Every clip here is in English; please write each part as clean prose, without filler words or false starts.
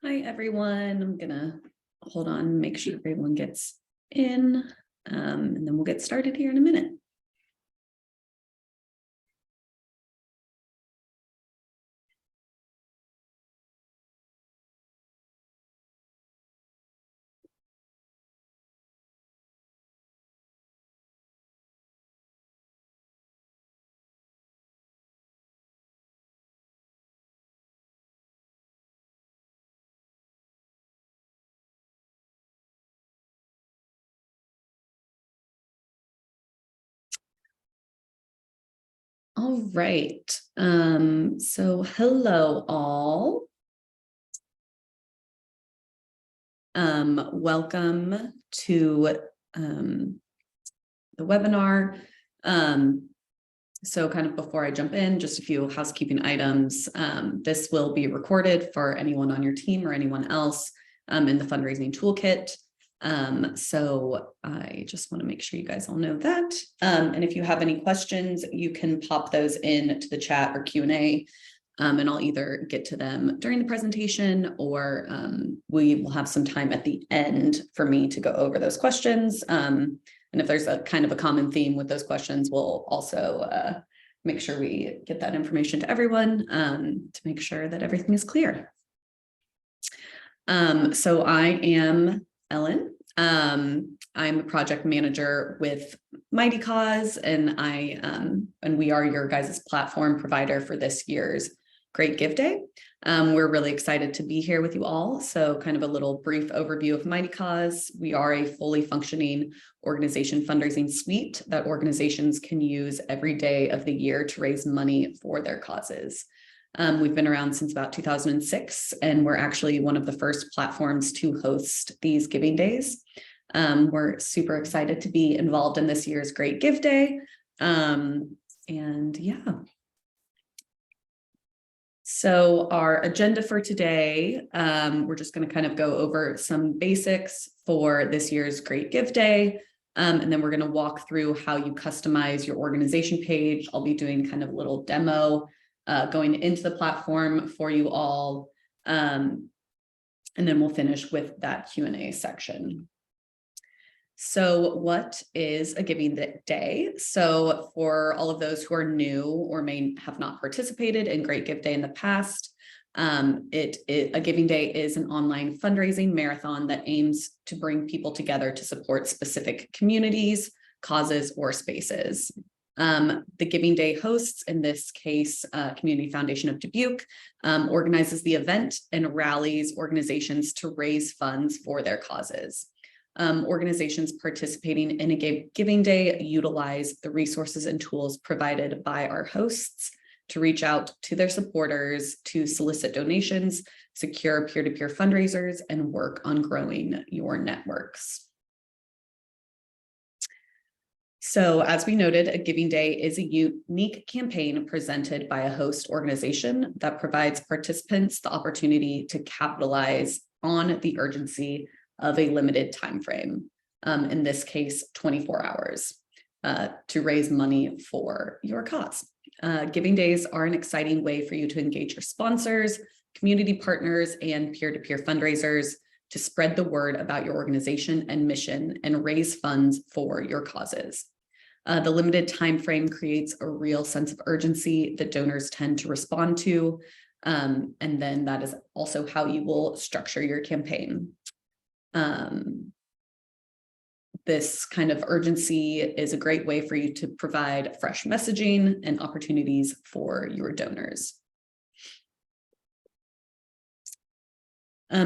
Hi, everyone. I'm gonna hold on, make sure everyone gets in, and then we'll get started here in a minute. All right. So hello all. Welcome to the webinar. So kind of before I jump in, just a few housekeeping items. This will be recorded for anyone on your team or anyone else in the fundraising toolkit. So I just want to make sure you guys all know that. And if you have any questions, you can pop those in to the chat or Q&A, and I'll either get to them during the presentation or we will have some time at the end for me to go over those questions. And if there's a kind of a common theme with those questions, we'll also make sure we get that information to everyone to make sure that everything is clear. So I am Ellen. I'm a project manager with Mighty Cause, and we are your guys' platform provider for this year's Great Give Day. We're really excited to be here with you all. So kind of a little brief overview of Mighty Cause. We are a fully functioning organization fundraising suite that organizations can use every day of the year to raise money for their causes. We've been around since about 2006, and we're actually one of the first platforms to host these giving days. We're super excited to be involved in this year's Great Give Day. And yeah. So our agenda for today, we're just going to kind of go over some basics for this year's Great Give Day. And then we're going to walk through how you customize your organization page. I'll be doing kind of a little demo going into the platform for you all. And then we'll finish with that Q&A section. So what is a giving day? So for all of those who are new or may have not participated in Great Give Day in the past, a giving day is an online fundraising marathon that aims to bring people together to support specific communities, causes, or spaces. The Giving Day hosts, in this case, Community Foundation of Dubuque, organizes the event and rallies organizations to raise funds for their causes. Organizations participating in a giving day utilize the resources and tools provided by our hosts to reach out to their supporters, to solicit donations, secure peer-to-peer fundraisers, and work on growing your networks. So as we noted, a giving day is a unique campaign presented by a host organization that provides participants the opportunity to capitalize on the urgency of a limited time frame, in this case, 24 hours, to raise money for your cause. Giving days are an exciting way for you to engage your sponsors, community partners, and peer-to-peer fundraisers to spread the word about your organization and mission and raise funds for your causes. The limited time frame creates a real sense of urgency that donors tend to respond to, and then that is also how you will structure your campaign. This kind of urgency is a great way for you to provide fresh messaging and opportunities for your donors.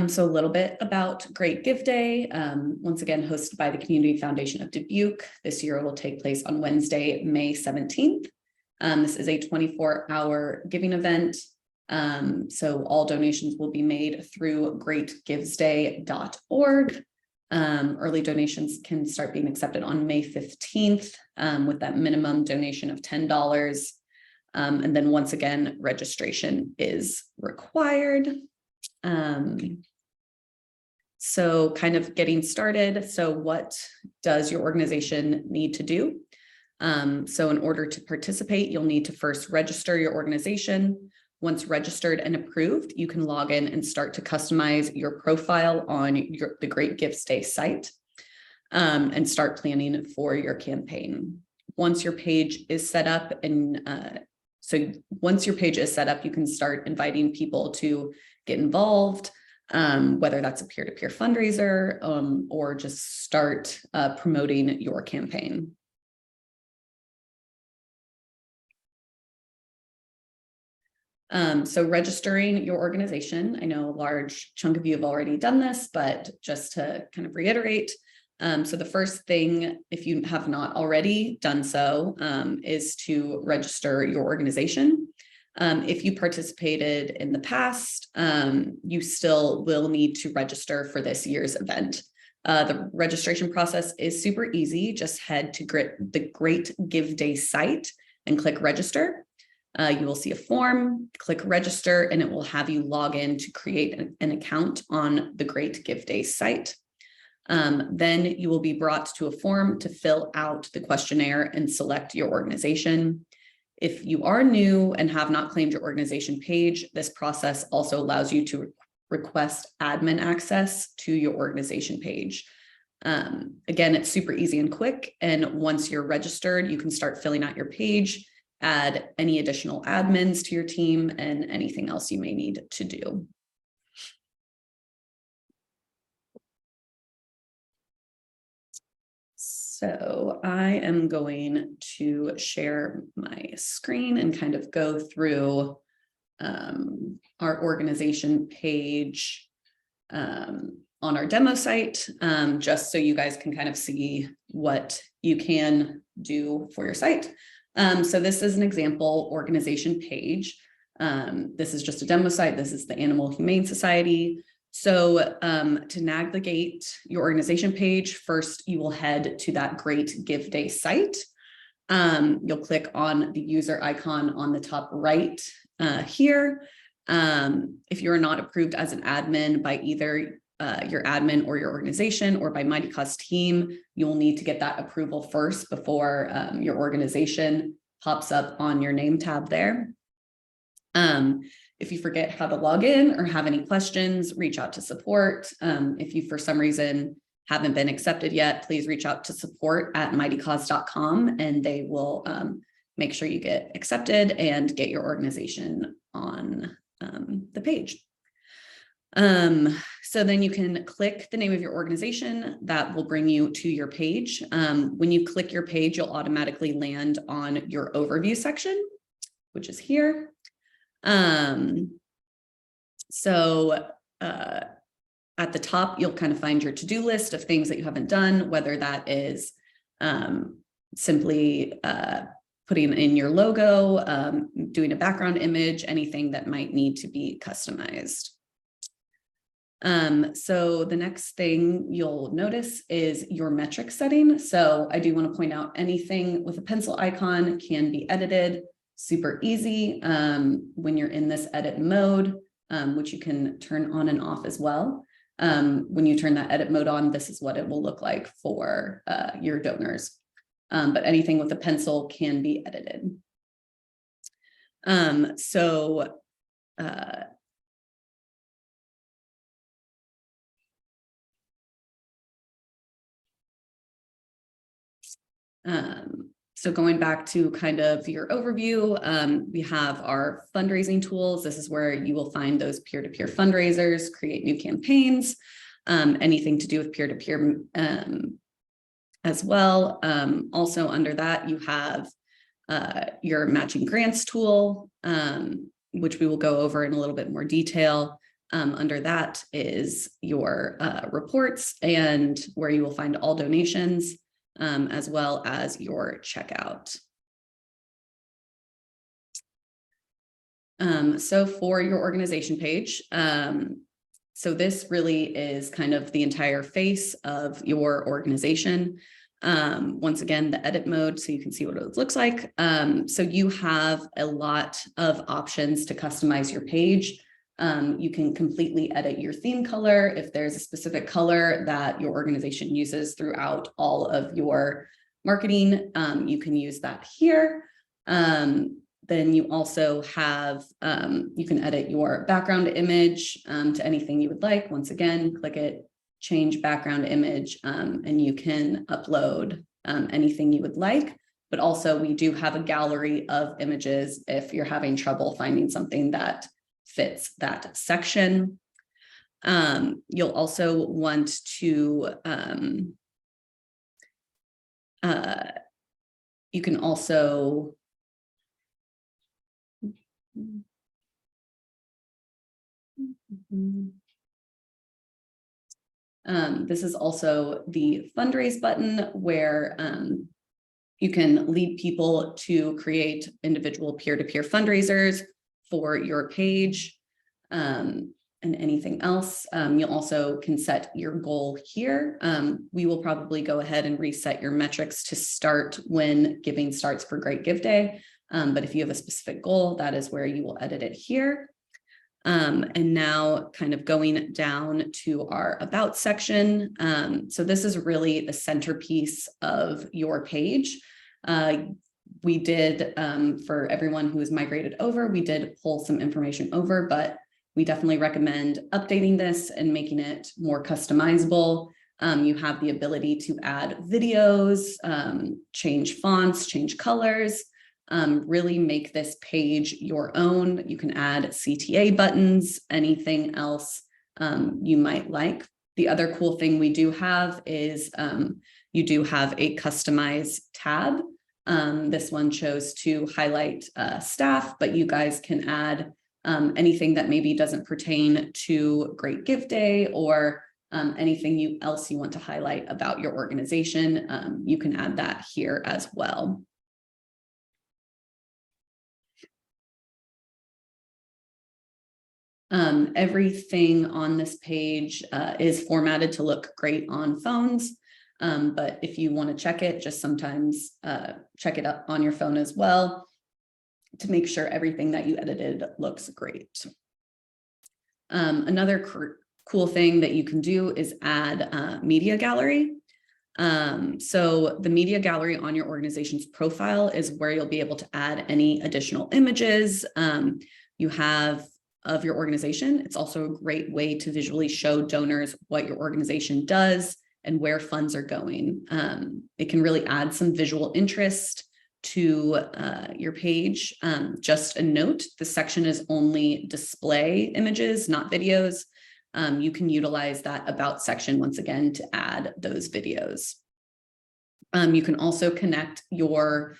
So a little bit about Great Give Day, once again, hosted by the Community Foundation of Dubuque. This year will take place on Wednesday, May 17th. This is a 24-hour giving event. So all donations will be made through greatgivesday.org. Early donations can start being accepted on May 15th with that minimum donation of $10. And then once again, registration is required. So kind of getting started. So what does your organization need to do? So in order to participate, you'll need to first register your organization. Once registered and approved, you can log in and start to customize your profile on the Great Gifts Day site, and start planning for your campaign. Once your page is set up, once your page is set up, you can start inviting people to get involved, whether that's a peer-to-peer fundraiser, or just start promoting your campaign. So registering your organization, I know a large chunk of you have already done this, but just to kind of reiterate, so the first thing, if you have not already done so, is to register your organization. If you participated in the past, you still will need to register for this year's event. The registration process is super easy. Just head to the Great Give Day site and click register. You will see a form, click register, and it will have you log in to create an account on the Great Give Day site. Then you will be brought to a form to fill out the questionnaire and select your organization. If you are new and have not claimed your organization page, this process also allows you to request admin access to your organization page. Again, it's super easy and quick. And once you're registered, you can start filling out your page, add any additional admins to your team, and anything else you may need to do. So I am going to share my screen and kind of go through our organization page on our demo site, just so you guys can kind of see what you can do for your site. So this is an example organization page. This is just a demo site. This is the Animal Humane Society. So to navigate your organization page, first you will head to that Great Give Day site. You'll click on the user icon on the top right here. If you're not approved as an admin by either your admin or your organization or by Mighty Cause team, you'll need to get that approval first before your organization pops up on your name tab there. If you forget how to log in or have any questions, reach out to support. If you, for some reason, haven't been accepted yet, please reach out to support@mightycause.com and they will make sure you get accepted and get your organization on the page. So then you can click the name of your organization. That will bring you to your page. When you click your page, you'll automatically land on your overview section, which is here. At the top, you'll kind of find your to-do list of things that you haven't done, whether that is simply putting in your logo, doing a background image, anything that might need to be customized. So the next thing you'll notice is your metric setting. So I do want to point out anything with a pencil icon can be edited. Super easy when you're in this edit mode, which you can turn on and off as well. When you turn that edit mode on, this is what it will look like for your donors. But anything with a pencil can be edited. So going back to kind of your overview, we have our fundraising tools. This is where you will find those peer-to-peer fundraisers, create new campaigns, anything to do with peer-to-peer as well. Also under that, you have your matching grants tool, which we will go over in a little bit more detail. Under that is your reports and where you will find all donations, as well as your checkout. So for your organization page, so this really is kind of the entire face of your organization. Once again, the edit mode, so you can see what it looks like. So you have a lot of options to customize your page. You can completely edit your theme color. If there's a specific color that your organization uses throughout all of your marketing, you can use that here. Then you also have, you can edit your background image to anything you would like. Once again, click it, change background image, and you can upload anything you would like. But also we do have a gallery of images if you're having trouble finding something that fits that section. You'll also want to, you can also, this is also the fundraise button where you can lead people to create individual peer-to-peer fundraisers for your page and anything else. You'll also can set your goal here. We will probably go ahead and reset your metrics to start when giving starts for Great Give Day. But if you have a specific goal, that is where you will edit it here. And now kind of going down to our About section. So this is really the centerpiece of your page. We did, for everyone who is migrated over, we did pull some information over, but we definitely recommend updating this and making it more customizable. You have the ability to add videos, change fonts, change colors, really make this page your own. You can add CTA buttons, anything else you might like. The other cool thing we do have is you do have a customize tab. This one chose to highlight staff, but you guys can add anything that maybe doesn't pertain to Great Give Day or anything else you want to highlight about your organization. You can add that here as well. Everything on this page is formatted to look great on phones. But if you want to check it, just sometimes check it up on your phone as well to make sure everything that you edited looks great. Another cool thing that you can do is add media gallery. So the media gallery on your organization's profile is where you'll be able to add any additional images you have of your organization. It's also a great way to visually show donors what your organization does and where funds are going. It can really add some visual interest to your page. Just a note, the section is only display images, not videos. You can utilize that About section once again to add those videos. You can also connect your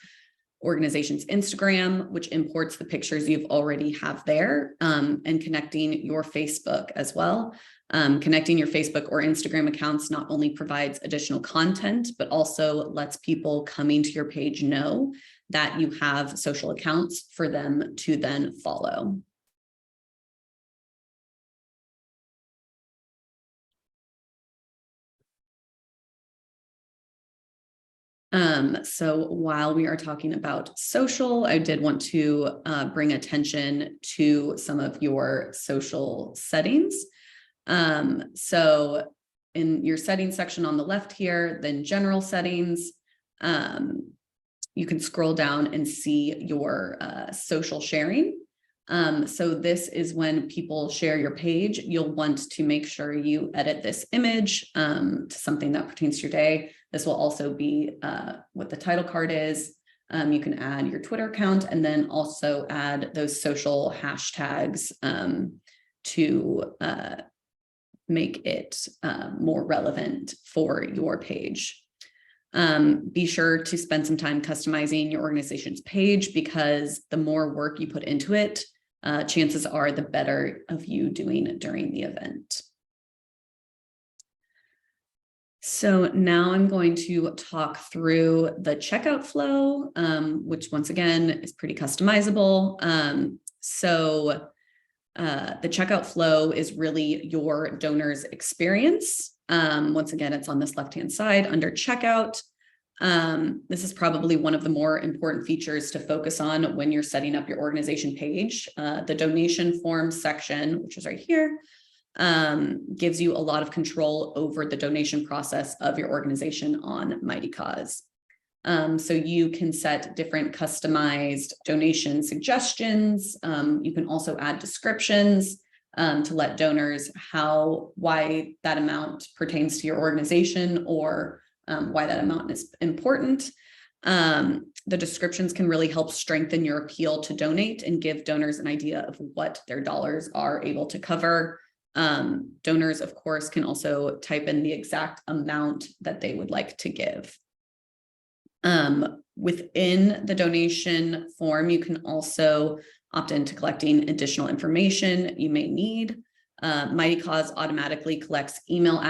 organization's Instagram, which imports the pictures you've already have there, and connecting your Facebook as well. Connecting your Facebook or Instagram accounts not only provides additional content, but also lets people coming to your page know that you have social accounts for them to then follow. So while we are talking about social, I did want to bring attention to some of your social settings. So in your settings section on the left here, then general settings, you can scroll down and see your social sharing. So this is when people share your page, you'll want to make sure you edit this image to something that pertains to your day. This will also be what the title card is. You can add your Twitter account and then also add those social hashtags to make it more relevant for your page. Be sure to spend some time customizing your organization's page, because the more work you put into it, chances are the better of you doing during the event. So now I'm going to talk through the checkout flow, which once again is pretty customizable. The checkout flow is really your donor's experience. Once again, it's on this left-hand side under checkout. This is probably one of the more important features to focus on when you're setting up your organization page. The donation form section, which is right here, gives you a lot of control over the donation process of your organization on Mighty Cause. So you can set different customized donation suggestions. You can also add descriptions to let donors why that amount pertains to your organization, or why that amount is important. The descriptions can really help strengthen your appeal to donate and give donors an idea of what their dollars are able to cover. Donors, of course, can also type in the exact amount that they would like to give. Within the donation form, you can also opt into collecting additional information you may need. Mighty Cause automatically collects email and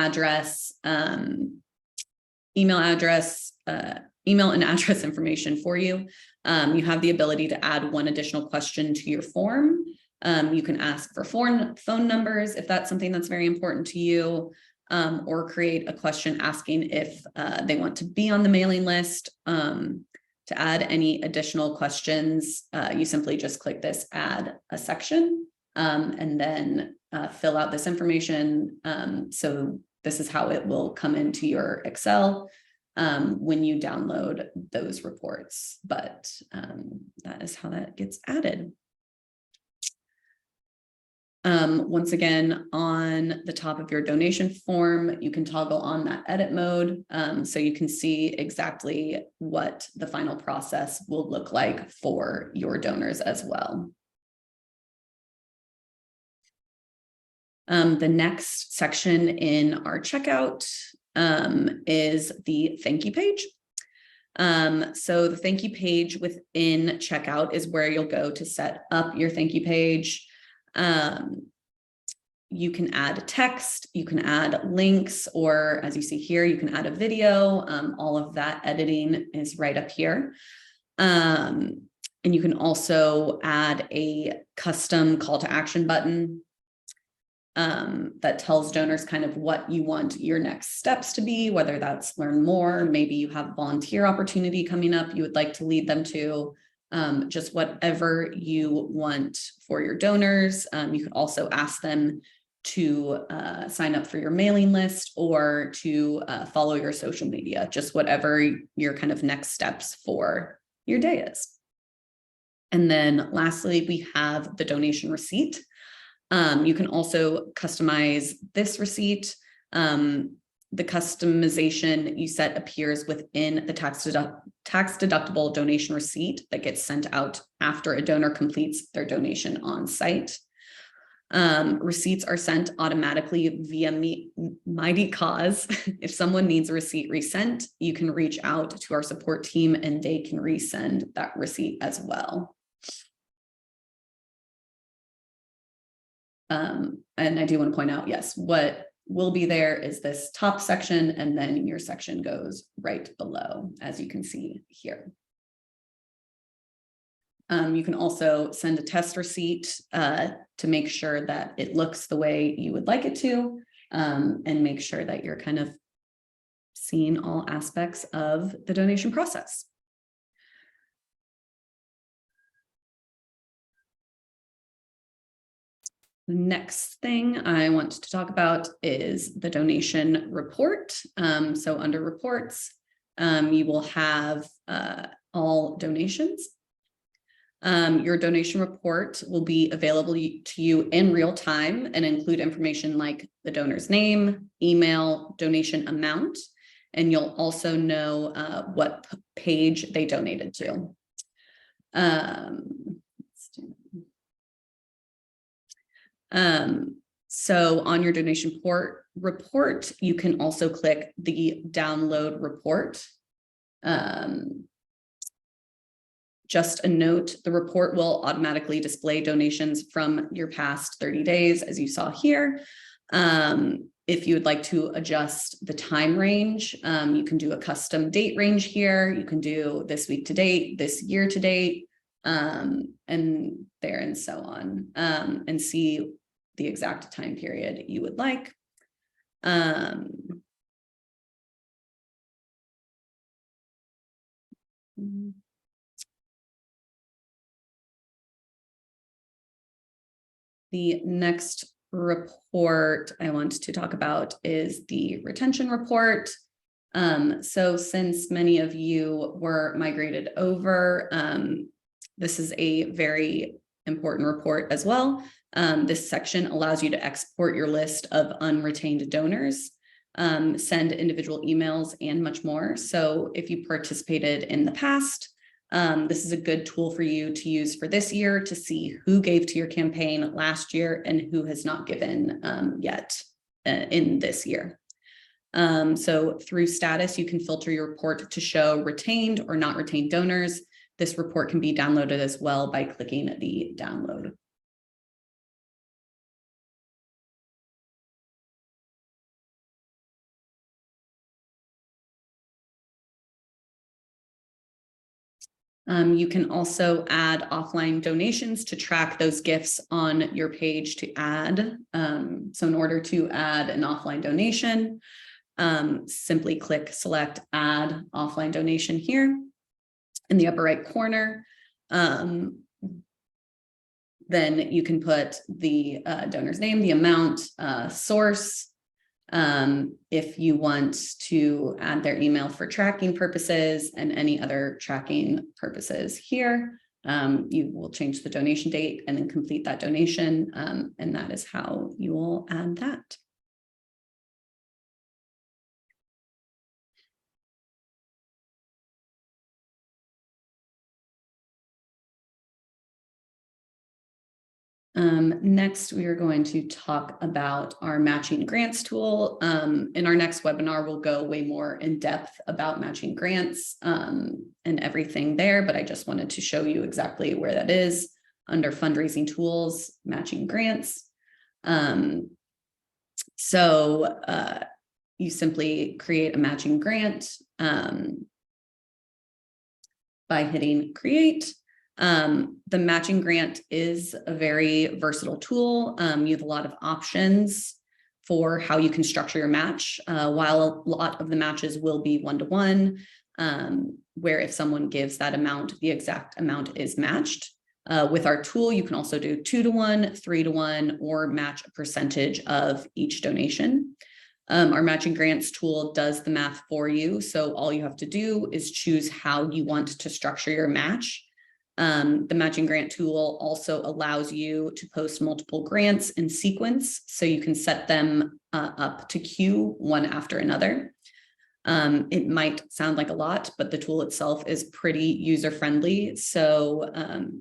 address information for you. You have the ability to add one additional question to your form. You can ask for phone numbers if that's something that's very important to you, or create a question asking if they want to be on the mailing list. To add any additional questions, you simply just click this add a section, and then fill out this information. So this is how it will come into your Excel when you download those reports, but that is how that gets added. Once again, on the top of your donation form, you can toggle on that edit mode, so you can see exactly what the final process will look like for your donors as well. The next section in our checkout is the thank you page. So the thank you page within checkout is where you'll go to set up your thank you page. You can add text, you can add links, or as you see here, you can add a video. All of that editing is right up here. And you can also add a custom call to action button that tells donors kind of what you want your next steps to be, whether that's learn more, maybe you have volunteer opportunity coming up you would like to lead them to. Just whatever you want for your donors. You could also ask them to sign up for your mailing list, or to follow your social media, just whatever your kind of next steps for your day is. And then lastly, we have the donation receipt. You can also customize this receipt. The customization you set appears within the tax deductible donation receipt that gets sent out after a donor completes their donation on site. Receipts are sent automatically via Mighty Cause. If someone needs a receipt resent, you can reach out to our support team and they can resend that receipt as well. And I do want to point out, yes, what will be there is this top section, and then your section goes right below, as you can see here. You can also send a test receipt to make sure that it looks the way you would like it to, and make sure that you're kind of seeing all aspects of the donation process. The next thing I want to talk about is the donation report. So under reports, you will have all donations. Your donation report will be available to you in real time and include information like the donor's name, email, donation amount, and you'll also know what page they donated to. So on your donation report, you can also click the download report. Just a note, the report will automatically display donations from your past 30 days, as you saw here. If you would like to adjust the time range, you can do a custom date range here. You can do this week to date, this year to date, and there and so on, and see the exact time period you would like. The next report I want to talk about is the retention report. So since many of you were migrated over, this is a very important report as well. This section allows you to export your list of unretained donors, send individual emails, and much more. So if you participated in the past, this is a good tool for you to use for this year to see who gave to your campaign last year and who has not given yet in this year. So through status, you can filter your report to show retained or not retained donors. This report can be downloaded as well by clicking the download. You can also add offline donations to track those gifts on your page to add. So in order to add an offline donation, simply click select add offline donation here in the upper right corner. Then you can put the donor's name, the amount, source. If you want to add their email for tracking purposes and any other tracking purposes here, you will change the donation date and then complete that donation. And that is how you will add that. Next, we are going to talk about our matching grants tool. In our next webinar, we'll go way more in depth about matching grants and everything there, but I just wanted to show you exactly where that is under fundraising tools, matching grants. So you simply create a matching grant by hitting create. The matching grant is a very versatile tool. You have a lot of options for how you can structure your match. While a lot of the matches will be one-to-one, where if someone gives that amount, the exact amount is matched. With our tool, you can also do 2-to-1, 3-to-1, or match a percentage of each donation. Our matching grants tool does the math for you. So all you have to do is choose how you want to structure your match. The matching grant tool also allows you to post multiple grants in sequence, so you can set them up to queue one after another. It might sound like a lot, but the tool itself is pretty user-friendly. So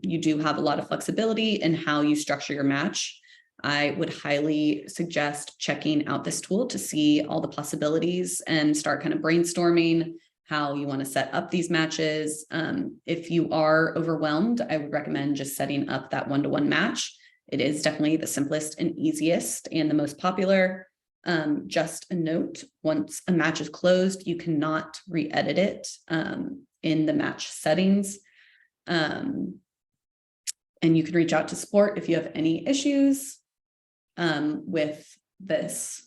you do have a lot of flexibility in how you structure your match. I would highly suggest checking out this tool to see all the possibilities and start kind of brainstorming how you want to set up these matches. If you are overwhelmed, I would recommend just setting up that one-to-one match. It is definitely the simplest and easiest and the most popular. Just a note, once a match is closed, you cannot re-edit it in the match settings. And you can reach out to support if you have any issues with this.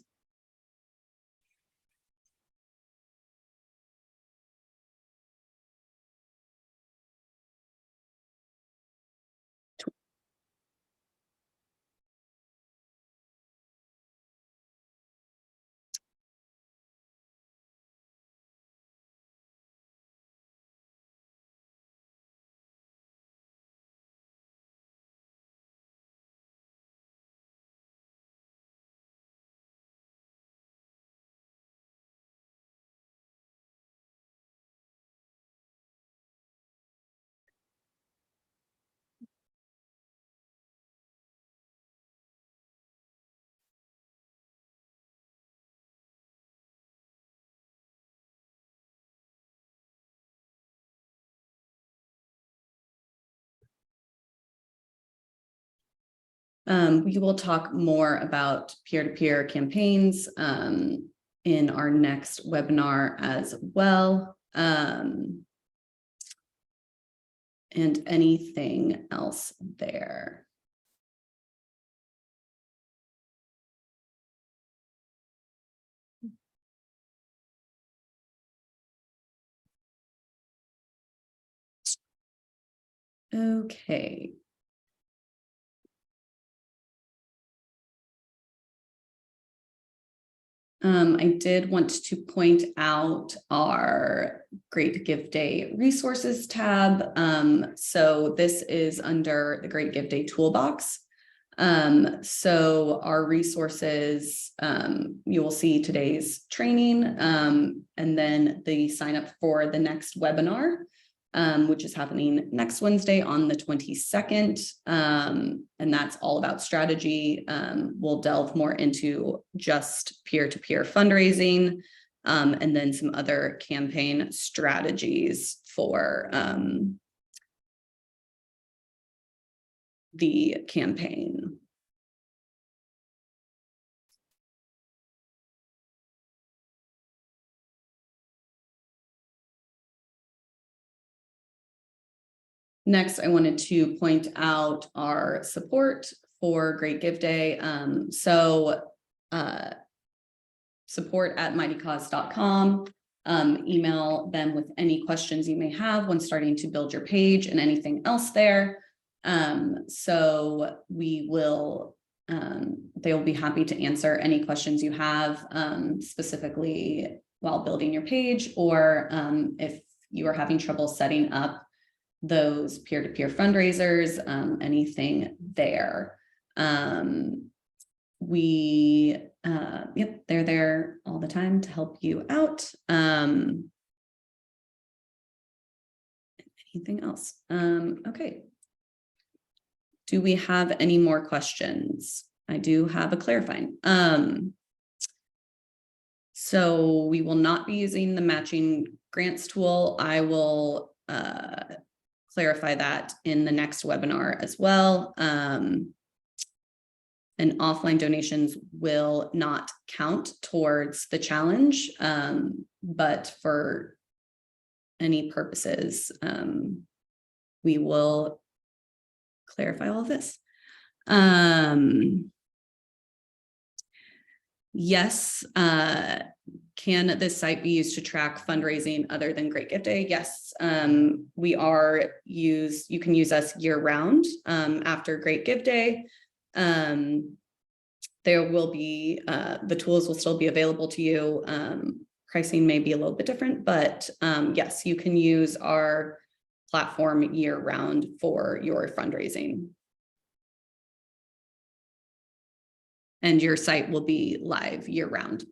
We will talk more about peer-to-peer campaigns in our next webinar as well. And anything else there? Okay. I did want to point out our Great Give Day resources tab. So this is under the Great Give Day toolbox. So our resources, you will see today's training, and then the sign up for the next webinar, which is happening next Wednesday on the 22nd. And that's all about strategy. We'll delve more into just peer-to-peer fundraising, and then some other campaign strategies for the campaign. Next, I wanted to point out our support for Great Give Day. Support@mightycause.com. Email them with any questions you may have when starting to build your page and anything else there. So we will, they will be happy to answer any questions you have, specifically while building your page, or if you are having trouble setting up those peer-to-peer fundraisers, anything there. Yep, they're there all the time to help you out. Anything else? Okay. Do we have any more questions? I do have a clarifying. So we will not be using the matching grants tool. I will clarify that in the next webinar as well. And offline donations will not count towards the challenge, but for any purposes, we will clarify all of this. Yes, can this site be used to track fundraising other than Great Gift Day? Yes, you can use us year round after Great Gift Day. There will be, the tools will still be available to you. Pricing may be a little bit different, but yes, you can use our platform year round for your fundraising. And your site will be live year round.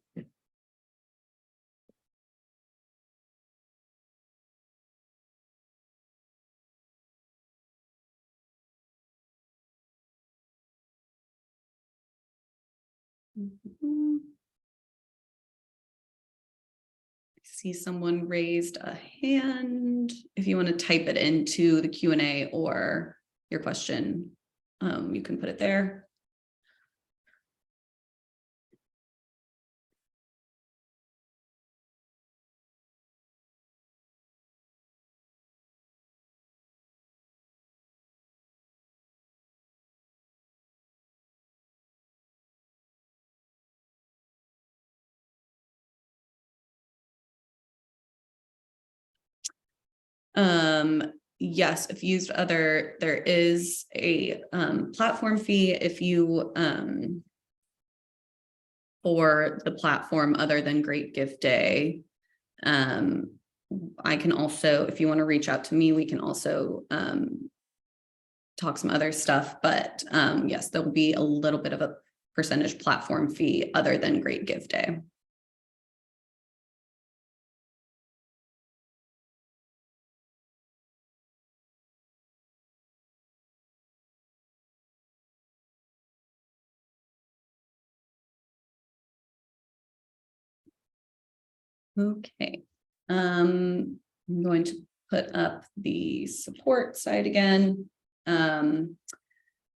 I see someone raised a hand. If you want to type it into the Q&A or your question, you can put it there. Yes, if used there is a platform fee if you for the platform other than Great Gift Day. I can also, if you want to reach out to me, we can also talk some other stuff, but yes, there will be a little bit of a percentage platform fee other than Great Gift Day. Okay, I'm going to put up the support site again,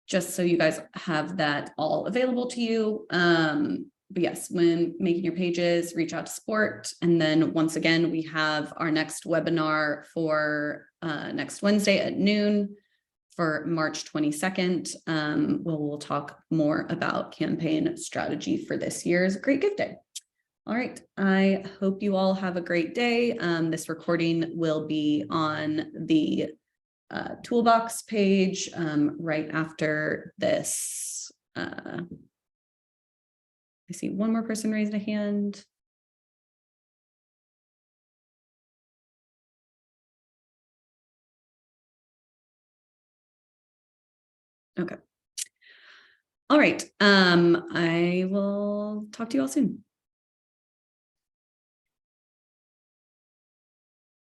just so you guys have that all available to you. But yes, when making your pages, reach out to support. And then once again, we have our next webinar for next Wednesday at noon for March 22nd. We'll talk more about campaign strategy for this year's Great Gift Day. All right, I hope you all have a great day. This recording will be on the toolbox page right after this I see one more person raised a hand. Okay. All right. I will talk to you all soon.